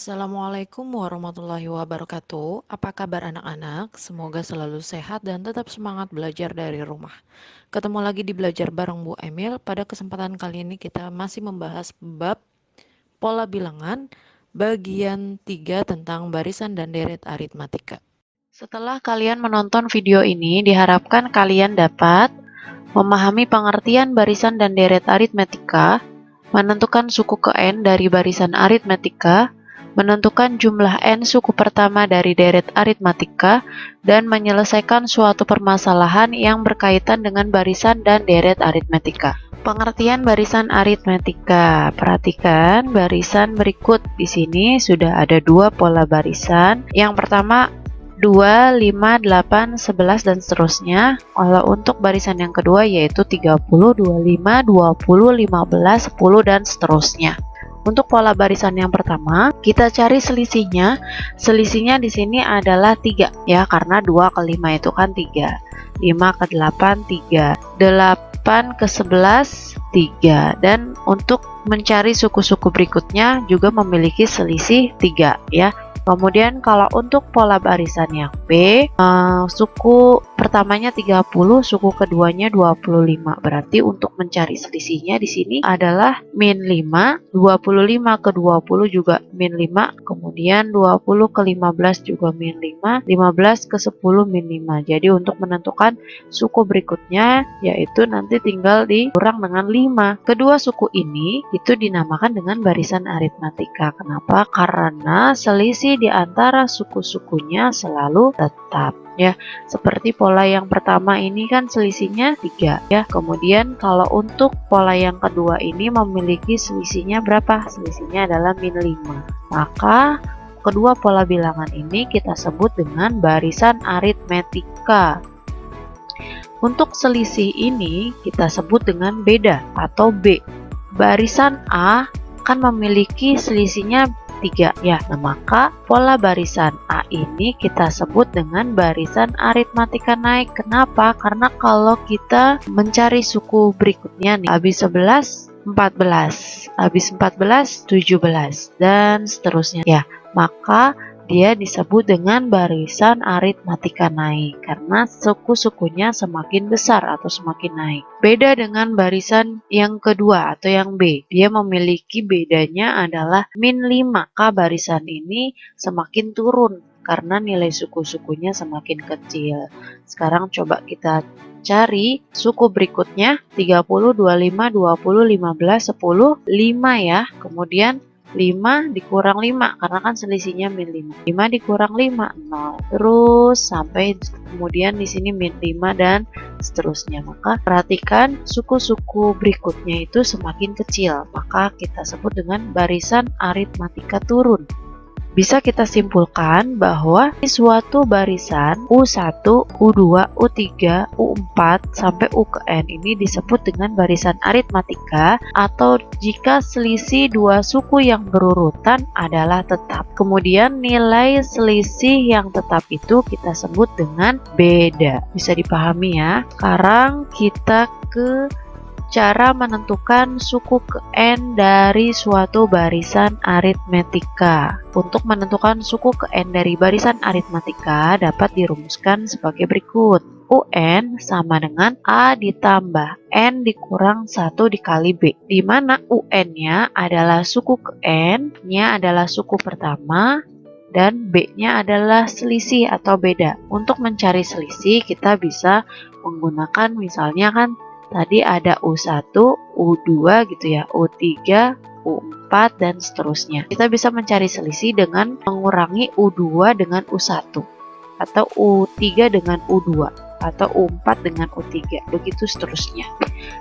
Assalamualaikum warahmatullahi wabarakatuh. Apa kabar anak-anak? Semoga selalu sehat dan tetap semangat belajar dari rumah. Ketemu lagi di Belajar bareng Bu Emil. Pada kesempatan kali ini kita masih membahas bab pola bilangan bagian 3 tentang barisan dan deret aritmatika. Setelah kalian menonton video ini, diharapkan kalian dapat memahami pengertian barisan dan deret aritmatika, menentukan suku ke n dari barisan aritmatika, menentukan jumlah n suku pertama dari deret aritmatika, dan menyelesaikan suatu permasalahan yang berkaitan dengan barisan dan deret aritmatika. Pengertian barisan aritmatika. Perhatikan barisan berikut. Di sini sudah ada dua pola barisan. Yang pertama 2, 5, 8, 11 dan seterusnya. Kalau untuk barisan yang kedua yaitu 30, 25, 20, 15, 10 dan seterusnya. Untuk pola barisan yang pertama, kita cari selisihnya. Selisihnya di sini adalah 3 ya, karena 2 ke 5 itu kan 3. 5 ke 8 3. 8 ke 11 3. Dan untuk mencari suku-suku berikutnya juga memiliki selisih 3 ya. Kemudian kalau untuk pola barisan yang B, suku pertamanya 30, suku keduanya 25. Berarti untuk mencari selisihnya di sini adalah min 5, 25 ke 20 juga min 5, kemudian 20 ke 15 juga min 5, 15 ke 10 min 5. Jadi untuk menentukan suku berikutnya yaitu nanti tinggal dikurang dengan 5. Kedua suku ini itu dinamakan dengan barisan aritmatika. Kenapa? Karena selisih di antara suku-sukunya selalu tetap ya. Seperti pola yang pertama ini kan selisihnya 3 ya. Kemudian kalau untuk pola yang kedua ini memiliki selisihnya berapa? Selisihnya adalah min 5. Maka kedua pola bilangan ini kita sebut dengan barisan aritmetika. Untuk selisih ini kita sebut dengan beda atau B. Barisan A kan memiliki selisihnya 3 ya. Nah, maka pola barisan A ini kita sebut dengan barisan aritmatika naik. Kenapa? Karena kalau kita mencari suku berikutnya nih, habis 11 14, habis 14 17 dan seterusnya ya. Maka dia disebut dengan barisan aritmatika naik karena suku-sukunya semakin besar atau semakin naik. Beda dengan barisan yang kedua atau yang B, dia memiliki bedanya adalah min 5, maka barisan ini semakin turun karena nilai suku-sukunya semakin kecil. Sekarang coba kita cari suku berikutnya 30, 25, 20, 15, 10, 5 ya. Kemudian 5 dikurang 5 karena kan selisihnya min 5. 5 dikurang 5 0. Terus sampai kemudian di sini min 5 dan seterusnya. Maka perhatikan suku-suku berikutnya itu semakin kecil. Maka kita sebut dengan barisan aritmatika turun. Bisa kita simpulkan bahwa suatu barisan U1, U2, U3, U4 sampai U ke N ini disebut dengan barisan aritmatika atau jika selisih dua suku yang berurutan adalah tetap. Kemudian nilai selisih yang tetap itu kita sebut dengan beda. Bisa dipahami ya. Sekarang kita ke cara menentukan suku ke N dari suatu barisan aritmetika. Untuk menentukan suku ke N dari barisan aritmetika dapat dirumuskan sebagai berikut. UN sama dengan A ditambah N dikurang 1 dikali B. Di mana UN-nya adalah suku ke N-nya adalah suku pertama, dan B-nya adalah selisih atau beda. Untuk mencari selisih kita bisa menggunakan misalnya kan tadi ada U1, U2 gitu ya, U3, U4 dan seterusnya. Kita bisa mencari selisih dengan mengurangi U2 dengan U1 atau U3 dengan U2 atau U4 dengan U3, begitu seterusnya.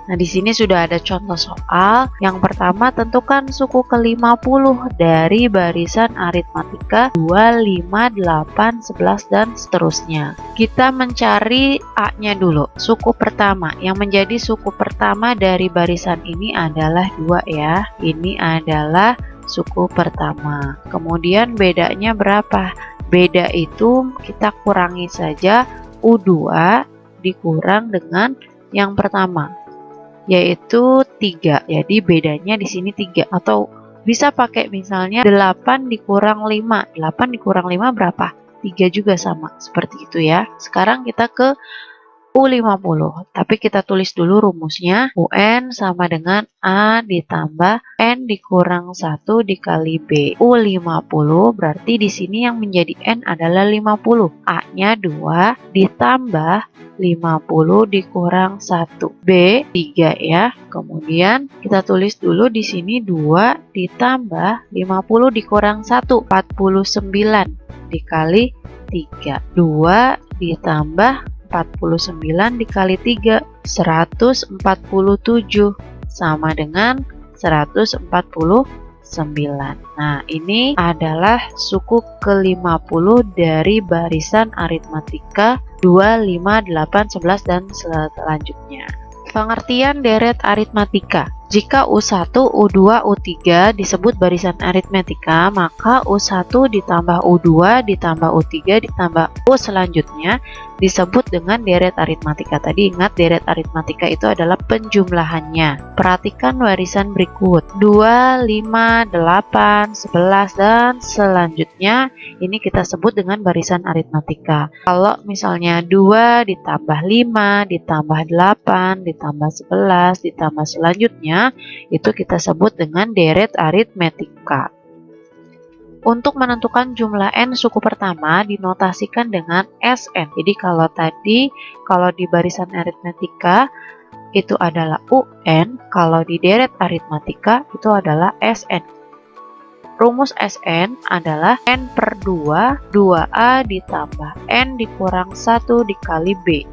Nah, di sini sudah ada contoh soal. Yang pertama, tentukan suku ke-50 dari barisan aritmatika 2, 5, 8, 11 dan seterusnya. Kita mencari A-nya dulu. Suku pertama, yang menjadi suku pertama dari barisan ini adalah 2 ya. Ini adalah suku pertama. Kemudian bedanya berapa? Beda itu kita kurangi saja U2 dikurang dengan yang pertama, yaitu 3. Jadi bedanya di sini 3 atau Bisa pakai misalnya 8 dikurang 5. 8 dikurang 5 berapa? 3 juga sama. Seperti itu ya. Sekarang kita ke U50. Tapi kita tulis dulu rumusnya. UN sama dengan A ditambah N dikurang 1 dikali B. U50 berarti di sini yang menjadi N adalah 50. A-nya 2 ditambah 50 dikurang 1. B 3 ya. Kemudian kita tulis dulu di sini 2 ditambah 50 dikurang 1. 49 dikali 3. 2 ditambah 49 dikali 3, 147 sama dengan 149. Nah, ini adalah suku ke-50 dari barisan aritmatika 2, 5, 8, 11, dan selanjutnya. Pengertian deret aritmatika. Jika U1, U2, U3 disebut barisan aritmatika, maka U1 ditambah U2 ditambah U3 ditambah U selanjutnya disebut dengan deret aritmatika. Tadi ingat deret aritmatika itu adalah penjumlahannya. Perhatikan barisan berikut. 2, 5, 8, 11, dan selanjutnya ini kita sebut dengan barisan aritmatika. Kalau misalnya 2 ditambah 5 ditambah 8 ditambah 11 ditambah selanjutnya itu kita sebut dengan deret aritmatika. Untuk menentukan jumlah n suku pertama dinotasikan dengan Sn. Jadi kalau di barisan aritmatika itu adalah UN, kalau di deret aritmatika itu adalah Sn. Rumus Sn adalah n per 2, 2a ditambah n dikurang 1 dikali b.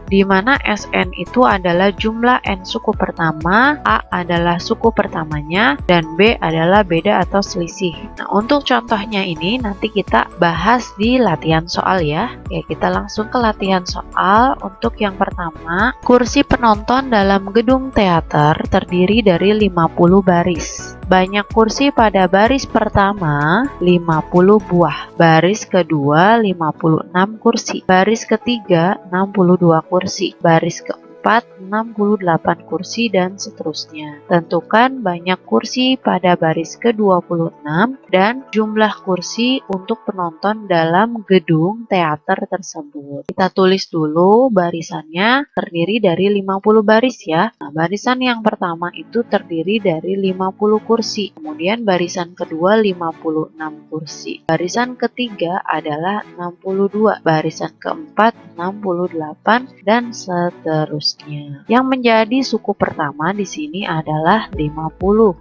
Di mana Sn itu adalah jumlah n suku pertama, A adalah suku pertamanya, dan B adalah beda atau selisih. Nah, untuk contohnya ini nanti kita bahas di latihan soal ya. Oke, kita langsung ke latihan soal. Untuk yang pertama, kursi penonton dalam gedung teater terdiri dari 50 baris. Banyak kursi pada baris pertama 50 buah, baris kedua 56 kursi, baris ketiga 62 kursi, baris keempat 68 kursi, dan seterusnya. Tentukan banyak kursi pada baris ke-26 dan jumlah kursi untuk penonton dalam gedung teater tersebut. Kita tulis dulu barisannya terdiri dari 50 baris ya. Nah, barisan yang pertama itu terdiri dari 50 kursi. Kemudian barisan kedua 56 kursi. Barisan ketiga adalah 62. Barisan keempat 68 dan seterusnya. Yang menjadi suku pertama di sini adalah 50.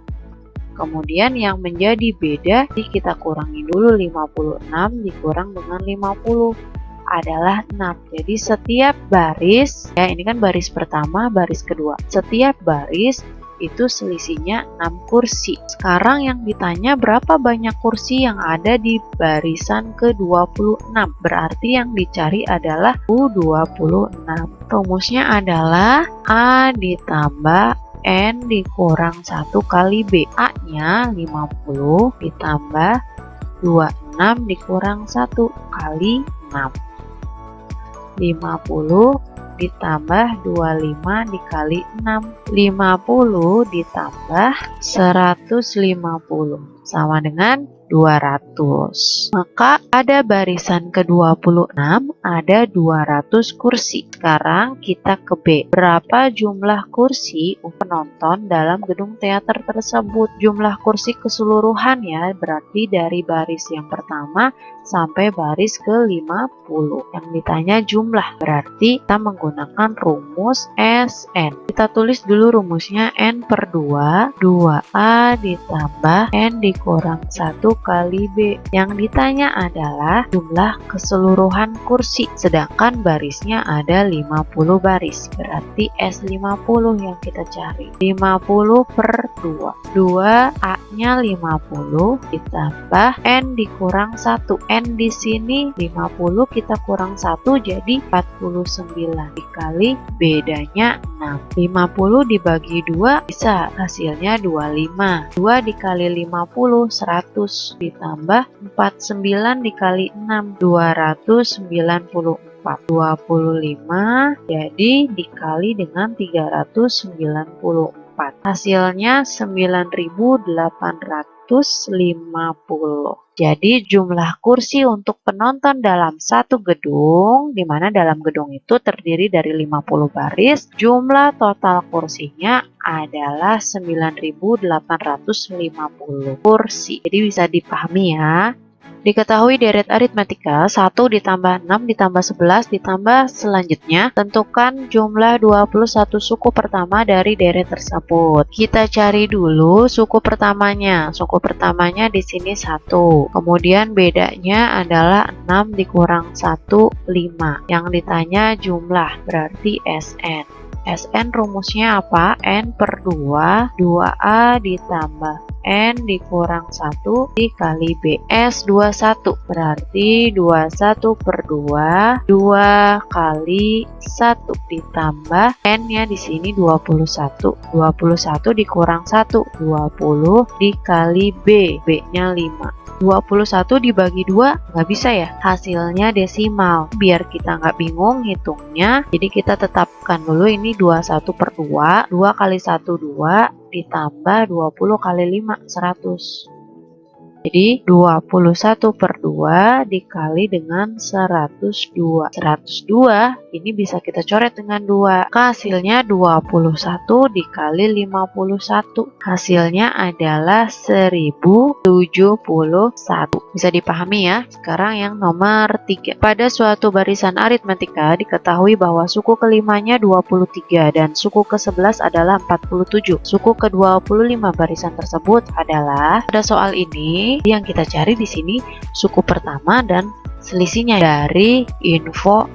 Kemudian yang menjadi beda, kita kurangi dulu 56 dikurang dengan 50 adalah 6. Jadi setiap baris, ya ini kan baris pertama, baris kedua. Setiap baris itu selisihnya 6 kursi. Sekarang yang ditanya berapa banyak kursi yang ada di barisan ke-26. Berarti yang dicari adalah U26. Rumusnya adalah A ditambah N dikurang 1 kali B. A-nya 50 ditambah 26 dikurang 1 kali 6. 50 ditambah 25 dikali 6. 50 ditambah 150 sama dengan 200. Maka pada barisan ke-26 ada 200 kursi. Sekarang kita ke B. Berapa jumlah kursi penonton dalam gedung teater tersebut? Jumlah kursi keseluruhan ya, berarti dari baris yang pertama sampai baris ke-50. Yang ditanya jumlah, berarti kita menggunakan rumus Sn. Kita tulis dulu rumusnya N per 2, 2A ditambah N dikurang 1 kali B. Yang ditanya adalah jumlah keseluruhan kursi, sedangkan barisnya ada 50 baris, berarti S50 yang kita cari. 50 per 2, 2A-nya 50 ditambah N dikurang 1. N di sini 50 kita kurang 1 jadi 49 dikali bedanya 6. 50 dibagi 2 bisa hasilnya 25. 2 dikali 50 100 ditambah 49 dikali 6 294. 25 jadi dikali dengan 394. 4. Hasilnya 9.850. Jadi jumlah kursi untuk penonton dalam satu gedung, di mana dalam gedung itu terdiri dari 50 baris, jumlah total kursinya adalah 9.850 kursi. Jadi bisa dipahami ya. Diketahui deret aritmatika 1 ditambah 6 ditambah 11 ditambah selanjutnya, tentukan jumlah 21 suku pertama dari deret tersebut. Kita cari dulu suku pertamanya. Suku pertamanya di sini 1. Kemudian bedanya adalah 6 dikurang 1, 5. Yang ditanya jumlah, berarti Sn. Sn rumusnya apa? N per 2, 2A ditambah N dikurang 1 dikali B. S21 berarti 21 per 2, 2 kali 1 ditambah N-nya di sini 21. 21 dikurang 1, 20 dikali B. B-nya 5. 21 dibagi 2 nggak bisa ya, hasilnya desimal. Biar kita nggak bingung hitungnya, jadi kita tetapkan dulu ini 21 per 2, 2 kali 1 2 ditambah 20 kali 5 100. Jadi 21 per 2 dikali dengan 102. 102 ini bisa kita coret dengan 2. Hasilnya 21 dikali 51. Hasilnya adalah 1071. Bisa dipahami ya. Sekarang yang nomor 3. Pada suatu barisan aritmatika diketahui bahwa suku kelimanya 23 dan suku ke-11 adalah 47. Suku ke-25 barisan tersebut adalah, pada soal ini yang kita cari di sini suku pertama dan selisihnya dari info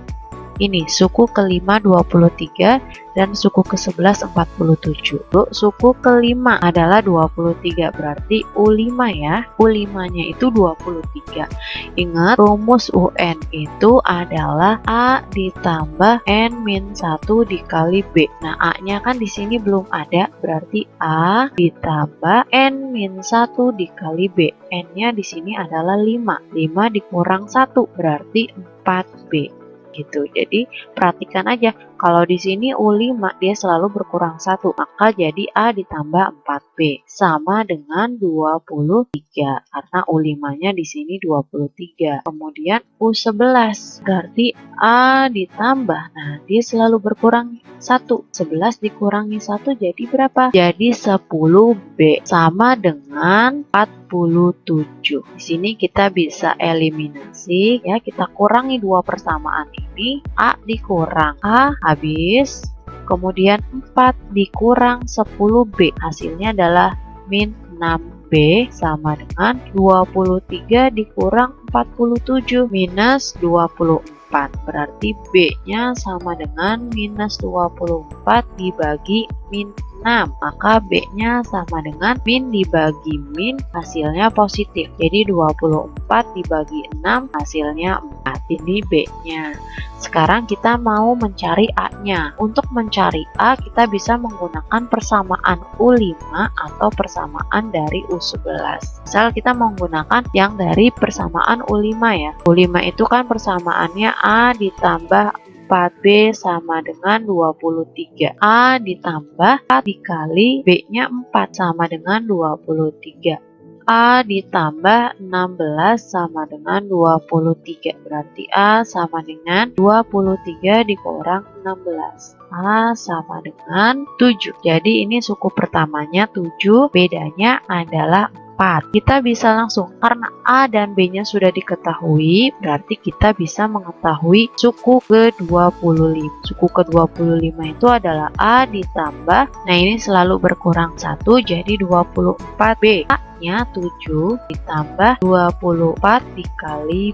ini. Suku kelima 23 dan suku ke-11 47. Suku kelima adalah 23, berarti U5 ya. U5-nya itu 23. Ingat, rumus UN itu adalah A ditambah N-1 dikali B. Nah, A-nya kan di sini belum ada, berarti A ditambah N-1 dikali B. N-nya di sini adalah 5. 5 dikurang 1 berarti 4B. Gitu. Jadi perhatikan aja, kalau di sini U5 dia selalu berkurang 1, maka jadi A ditambah 4B sama dengan 23 karena U5-nya di sini 23. Kemudian U11 berarti A ditambah, nah dia selalu berkurang 1. 11 dikurangi 1 jadi berapa? Jadi 10B sama dengan 47. Di sini kita bisa eliminasi ya, kita kurangi dua persamaan ini. A dikurang A habis, kemudian 4 dikurang 10B, hasilnya adalah min 6B sama dengan 23 dikurang 47 minus 24, berarti B-nya sama dengan minus 24 dibagi min 6, maka B-nya sama dengan min dibagi min, hasilnya positif. Jadi 24 dibagi 6 hasilnya 4. Ini B-nya. Sekarang kita mau mencari A-nya. Untuk mencari A, kita bisa menggunakan persamaan U5 atau persamaan dari U11. Misal kita menggunakan yang dari persamaan U5 ya. U5 itu kan persamaannya A ditambah 4B sama dengan 23. A ditambah 4 dikali B-nya 4 sama dengan 23. A ditambah 16 sama dengan 23. Berarti A sama dengan 23 dikurang 16. A sama dengan 7. Jadi ini suku pertamanya 7, bedanya adalah 4. Kita bisa langsung, karena A dan B-nya sudah diketahui, berarti kita bisa mengetahui suku ke-25. Suku ke-25 itu adalah A ditambah, nah ini selalu berkurang 1, jadi 24B. A-nya 7 ditambah 24 dikali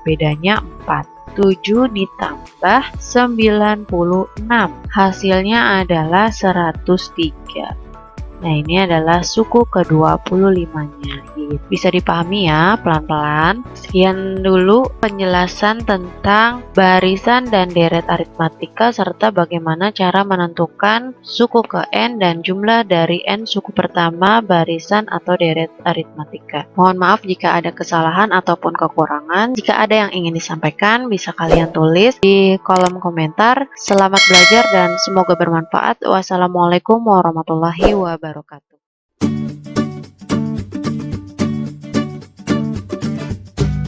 bedanya 4. 7 ditambah 96, hasilnya adalah 103. Nah, ini adalah suku ke-25-nya. Bisa dipahami ya, pelan-pelan. Sekian dulu penjelasan tentang barisan dan deret aritmatika serta bagaimana cara menentukan suku ke N dan jumlah dari N suku pertama barisan atau deret aritmatika. Mohon maaf jika ada kesalahan ataupun kekurangan. Jika ada yang ingin disampaikan, bisa kalian tulis di kolom komentar. Selamat belajar dan semoga bermanfaat. Wassalamualaikum warahmatullahi wabarakatuh.